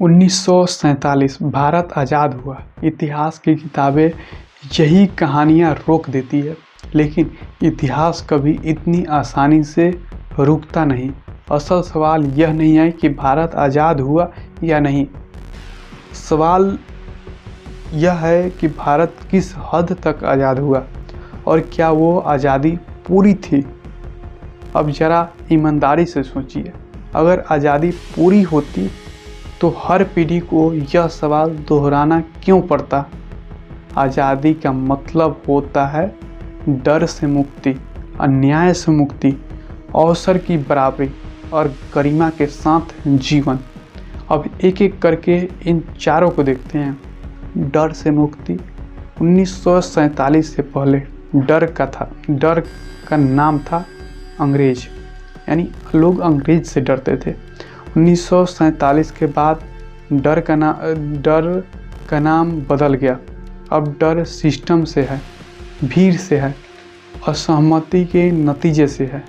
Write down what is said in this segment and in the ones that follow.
1947 भारत आज़ाद हुआ। इतिहास की किताबें यही कहानियाँ रोक देती है, लेकिन इतिहास कभी इतनी आसानी से रुकता नहीं। असल सवाल यह नहीं है कि भारत आज़ाद हुआ या नहीं, सवाल यह है कि भारत किस हद तक आज़ाद हुआ और क्या वो आज़ादी पूरी थी। अब ज़रा ईमानदारी से सोचिए, अगर आज़ादी पूरी होती तो हर पीढ़ी को यह सवाल दोहराना क्यों पड़ता। आज़ादी का मतलब होता है डर से मुक्ति, अन्याय से मुक्ति, अवसर की बराबरी और गरिमा के साथ जीवन। अब एक एक करके इन चारों को देखते हैं। डर से मुक्ति। 1947 से पहले डर का नाम था अंग्रेज, यानी लोग अंग्रेज से डरते थे। 1947 के बाद डर का नाम बदल गया। अब डर सिस्टम से है, भीड़ से है, असहमति के नतीजे से है।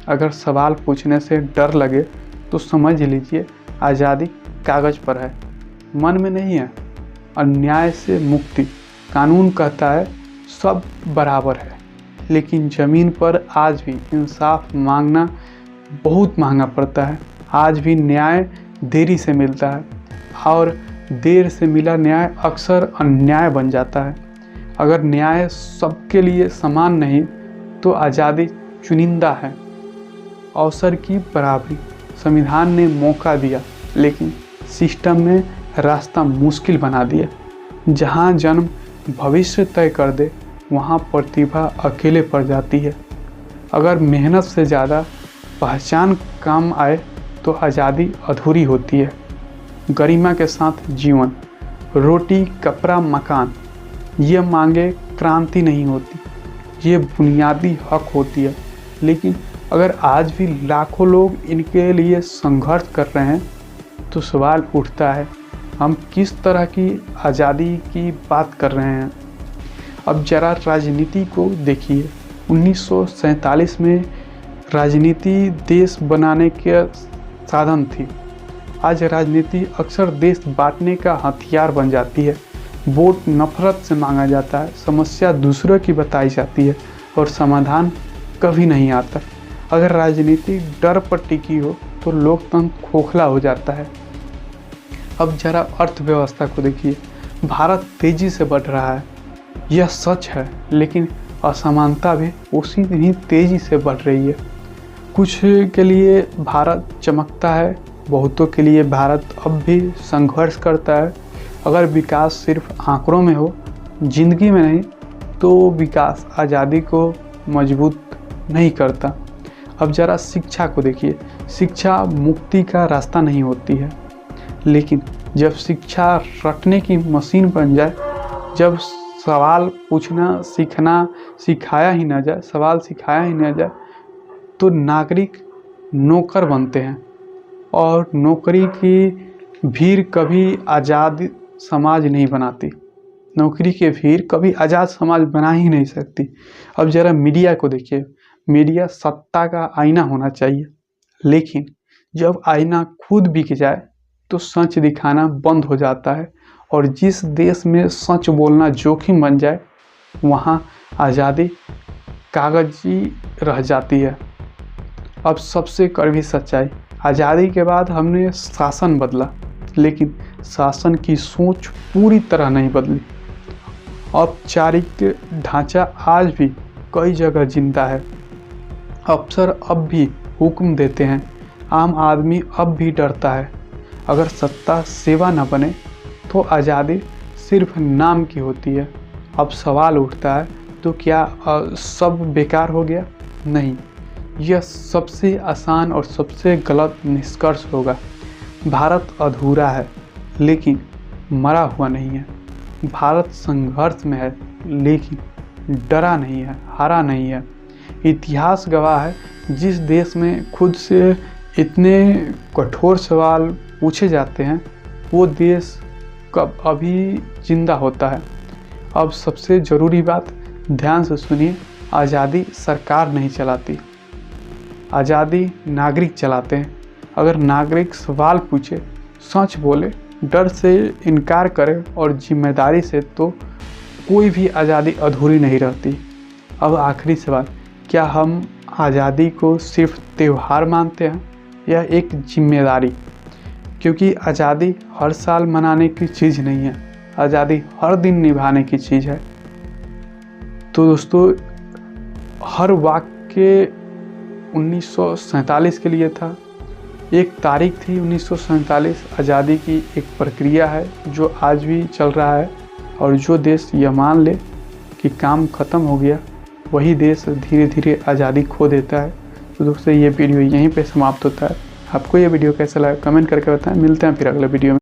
अगर सवाल पूछने से डर लगे तो समझ लीजिए आज़ादी कागज़ पर है, मन में नहीं है। अन्याय से मुक्ति। कानून कहता है सब बराबर है, लेकिन ज़मीन पर आज भी इंसाफ मांगना बहुत महंगा पड़ता है। आज भी न्याय देरी से मिलता है और देर से मिला न्याय अक्सर अन्याय बन जाता है। अगर न्याय सबके लिए समान नहीं तो आज़ादी चुनिंदा है। अवसर की बराबरी। संविधान ने मौका दिया, लेकिन सिस्टम ने रास्ता मुश्किल बना दिया। जहां जन्म भविष्य तय कर दे, वहां प्रतिभा अकेले पड़ जाती है। अगर मेहनत से ज़्यादा पहचान काम आए तो आज़ादी अधूरी होती है। गरिमा के साथ जीवन। रोटी, कपड़ा, मकान, ये मांगे क्रांति नहीं होती, ये बुनियादी हक होती है। लेकिन अगर आज भी लाखों लोग इनके लिए संघर्ष कर रहे हैं तो सवाल उठता है, हम किस तरह की आज़ादी की बात कर रहे हैं। अब जरा राजनीति को देखिए। 1947 में राजनीति देश बनाने के साधन थी। आज राजनीति अक्सर देश बांटने का हथियार बन जाती है। वोट नफरत से मांगा जाता है, समस्या दूसरों की बताई जाती है और समाधान कभी नहीं आता। अगर राजनीति डर पर टिकी हो तो लोकतंत्र खोखला हो जाता है। अब जरा अर्थव्यवस्था को देखिए। भारत तेजी से बढ़ रहा है, यह सच है, लेकिन असमानता भी उसी ही तेजी से बढ़ रही है। कुछ के लिए भारत चमकता है, बहुतों के लिए भारत अब भी संघर्ष करता है। अगर विकास सिर्फ आंकड़ों में हो, जिंदगी में नहीं, तो विकास आज़ादी को मजबूत नहीं करता। अब ज़रा शिक्षा को देखिए। शिक्षा मुक्ति का रास्ता नहीं होती है, लेकिन जब शिक्षा रटने की मशीन बन जाए, जब सवाल पूछना सिखाया ही ना जाए, तो नागरिक नौकर बनते हैं और नौकरी की भीड़ कभी आज़ाद समाज नहीं बनाती। नौकरी की भीड़ कभी आज़ाद समाज बना ही नहीं सकती। अब ज़रा मीडिया को देखिए। मीडिया सत्ता का आईना होना चाहिए, लेकिन जब आईना खुद बिक जाए तो सच दिखाना बंद हो जाता है। और जिस देश में सच बोलना जोखिम बन जाए, वहाँ आज़ादी कागजी रह जाती है। अब सबसे कड़वी सच्चाई। आज़ादी के बाद हमने शासन बदला, लेकिन शासन की सोच पूरी तरह नहीं बदली। औपचारिक ढांचा आज भी कई जगह जिंदा है। अफसर अब भी हुक्म देते हैं, आम आदमी अब भी डरता है। अगर सत्ता सेवा न बने तो आज़ादी सिर्फ नाम की होती है। अब सवाल उठता है, तो क्या सब बेकार हो गया? नहीं, यह सबसे आसान और सबसे गलत निष्कर्ष होगा। भारत अधूरा है, लेकिन मरा हुआ नहीं है। भारत संघर्ष में है, लेकिन डरा नहीं है, हारा नहीं है। इतिहास गवाह है, जिस देश में खुद से इतने कठोर सवाल पूछे जाते हैं, वो देश कब अभी जिंदा होता है। अब सबसे ज़रूरी बात, ध्यान से सुनिए। आज़ादी सरकार नहीं चलाती, आज़ादी नागरिक चलाते हैं। अगर नागरिक सवाल पूछे, सच बोले डर से इनकार करें और जिम्मेदारी से, तो कोई भी आज़ादी अधूरी नहीं रहती। अब आखिरी सवाल, क्या हम आज़ादी को सिर्फ त्यौहार मानते हैं या एक जिम्मेदारी? क्योंकि आज़ादी हर साल मनाने की चीज़ नहीं है, आज़ादी हर दिन निभाने की चीज़ है। तो दोस्तों, हर वाक्य 1947 के लिए था, एक तारीख थी 1947। आज़ादी की एक प्रक्रिया है जो आज भी चल रहा है, और जो देश यह मान ले कि काम ख़त्म हो गया, वही देश धीरे धीरे आज़ादी खो देता है। तो दोस्तों, ये वीडियो यहीं पे समाप्त होता है। आपको ये वीडियो कैसा लगा कमेंट करके बताएं। मिलते हैं फिर अगले वीडियो में।